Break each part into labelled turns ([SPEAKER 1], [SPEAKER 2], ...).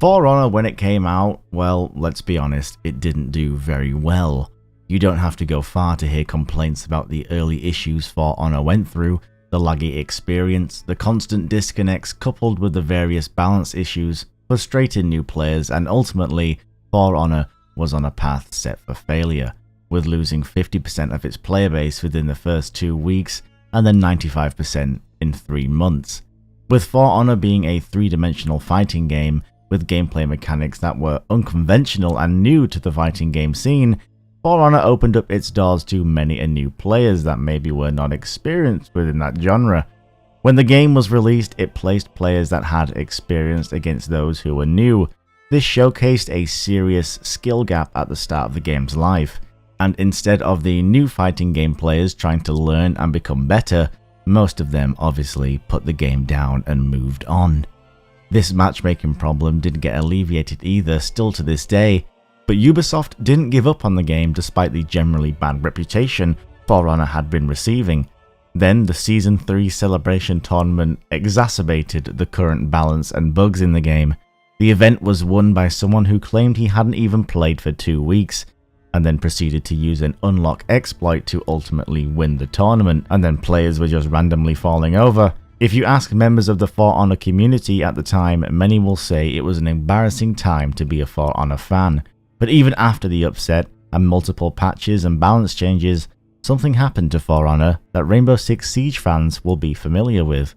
[SPEAKER 1] For Honor, when it came out, well, let's be honest, it didn't do very well. You don't have to go far to hear complaints about the early issues For Honor went through, the laggy experience, the constant disconnects coupled with the various balance issues, frustrating new players, and ultimately, For Honor was on a path set for failure, with losing 50% of its player base within the first 2 weeks and then 95% in 3 months. With For Honor being a 3-dimensional fighting game with gameplay mechanics that were unconventional and new to the fighting game scene, For Honor opened up its doors to many new players that maybe were not experienced within that genre. When the game was released, it placed players that had experience against those who were new. This showcased a serious skill gap at the start of the game's life, and instead of the new fighting game players trying to learn and become better, most of them obviously put the game down and moved on. This matchmaking problem didn't get alleviated either still to this day, but Ubisoft didn't give up on the game despite the generally bad reputation For Honor had been receiving. Then the Season 3 Celebration Tournament exacerbated the current balance and bugs in the game. The event was won by someone who claimed he hadn't even played for 2 weeks, and then proceeded to use an unlock exploit to ultimately win the tournament, and then players were just randomly falling over. If you ask members of the For Honor community at the time, many will say it was an embarrassing time to be a For Honor fan. But even after the upset and multiple patches and balance changes, something happened to For Honor that Rainbow Six Siege fans will be familiar with.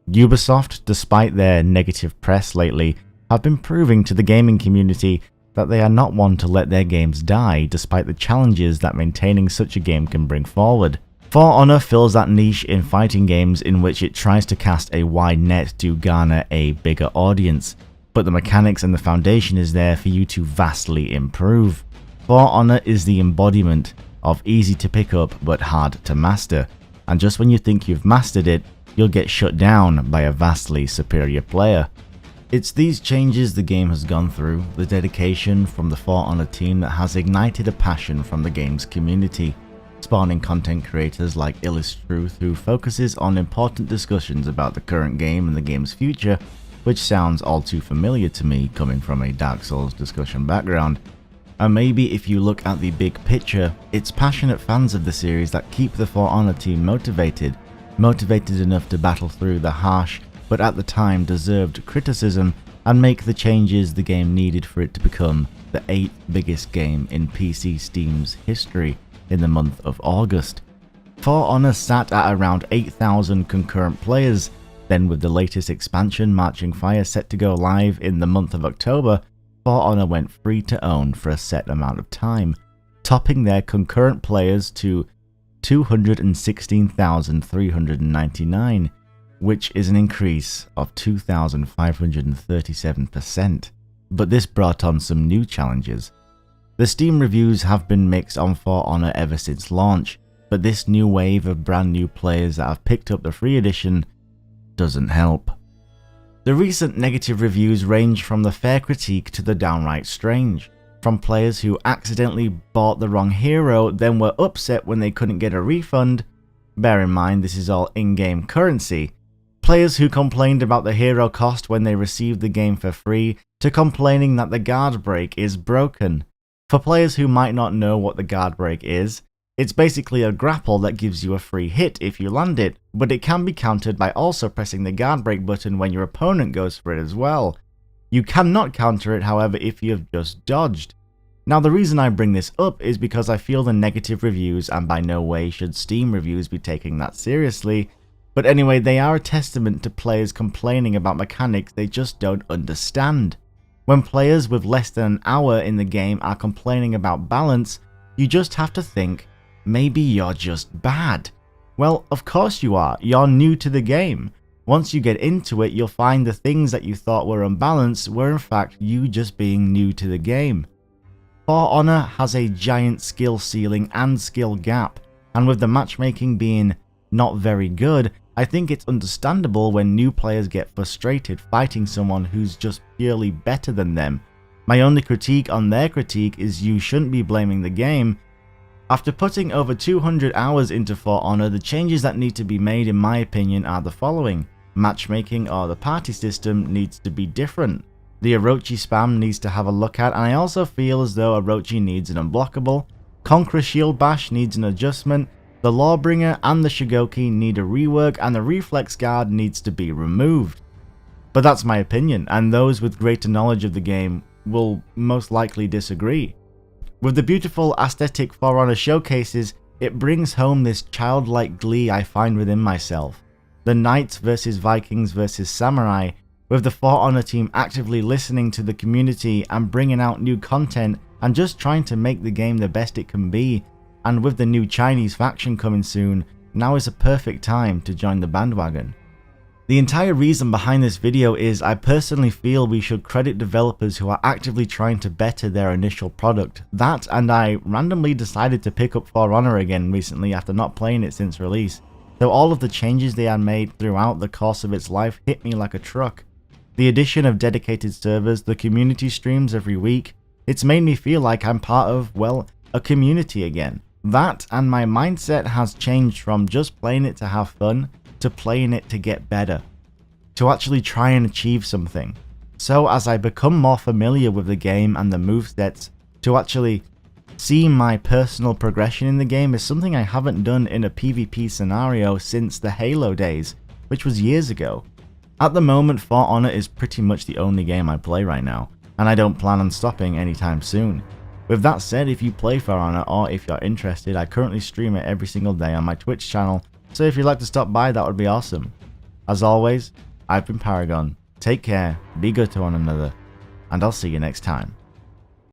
[SPEAKER 1] Ubisoft, despite their negative press lately, have been proving to the gaming community that they are not one to let their games die despite the challenges that maintaining such a game can bring forward. For Honor fills that niche in fighting games in which it tries to cast a wide net to garner a bigger audience, but the mechanics and the foundation is there for you to vastly improve. For Honor is the embodiment of easy to pick up but hard to master, and just when you think you've mastered it, you'll get shut down by a vastly superior player. It's these changes the game has gone through, the dedication from the For Honor team that has ignited a passion from the game's community, spawning content creators like Illustruth who focuses on important discussions about the current game and the game's future, which sounds all too familiar to me coming from a Dark Souls discussion background. And maybe if you look at the big picture, it's passionate fans of the series that keep the For Honor team motivated enough to battle through the harsh but at the time deserved criticism and make the changes the game needed for it to become the 8th biggest game in PC Steam's history in the month of August. For Honor sat at around 8,000 concurrent players, then with the latest expansion Marching Fire set to go live in the month of October, For Honor went free to own for a set amount of time, topping their concurrent players to 216,399, which is an increase of 2,537%. But this brought on some new challenges. The Steam reviews have been mixed on For Honor ever since launch, but this new wave of brand new players that have picked up the free edition doesn't help. The recent negative reviews range from the fair critique to the downright strange, from players who accidentally bought the wrong hero then were upset when they couldn't get a refund, bear in mind this is all in-game currency, players who complained about the hero cost when they received the game for free, to complaining that the guard break is broken. For players who might not know what the guard break is, it's basically a grapple that gives you a free hit if you land it, but it can be countered by also pressing the guard break button when your opponent goes for it as well. You cannot counter it, however, if you have just dodged. Now the reason I bring this up is because I feel the negative reviews, and by no way should Steam reviews be taking that seriously, but anyway, they are a testament to players complaining about mechanics they just don't understand. When players with less than an hour in the game are complaining about balance, you just have to think, maybe you're just bad. Well, of course you are, you're new to the game. Once you get into it, you'll find the things that you thought were unbalanced were in fact you just being new to the game. For Honor has a giant skill ceiling and skill gap, and with the matchmaking being not very good, I think it's understandable when new players get frustrated fighting someone who's just purely better than them. My only critique on their critique is you shouldn't be blaming the game. After putting over 200 hours into For Honor, the changes that need to be made in my opinion are the following. Matchmaking or the party system needs to be different. The Orochi spam needs to have a look at, and I also feel as though Orochi needs an unblockable, Conqueror Shield Bash needs an adjustment, the Lawbringer and the Shigoki need a rework, and the Reflex Guard needs to be removed. But that's my opinion, and those with greater knowledge of the game will most likely disagree. With the beautiful aesthetic For Honor showcases, it brings home this childlike glee I find within myself. The Knights versus Vikings versus Samurai, with the For Honor team actively listening to the community and bringing out new content and just trying to make the game the best it can be, and with the new Chinese faction coming soon, now is a perfect time to join the bandwagon. The entire reason behind this video is I personally feel we should credit developers who are actively trying to better their initial product. That, and I randomly decided to pick up For Honor again recently after not playing it since release, so all of the changes they had made throughout the course of its life hit me like a truck. The addition of dedicated servers, the community streams every week, it's made me feel like I'm part of, well, a community again. That, and my mindset has changed from just playing it to have fun, to playing it to get better, to actually try and achieve something. So as I become more familiar with the game and the movesets, to actually see my personal progression in the game is something I haven't done in a PvP scenario since the Halo days, which was years ago. At the moment, For Honor is pretty much the only game I play right now, and I don't plan on stopping anytime soon. With that said, if you play For Honor or if you're interested, I currently stream it every single day on my Twitch channel, so if you'd like to stop by, that would be awesome. As always, I've been Paragon, take care, be good to one another, and I'll see you next time.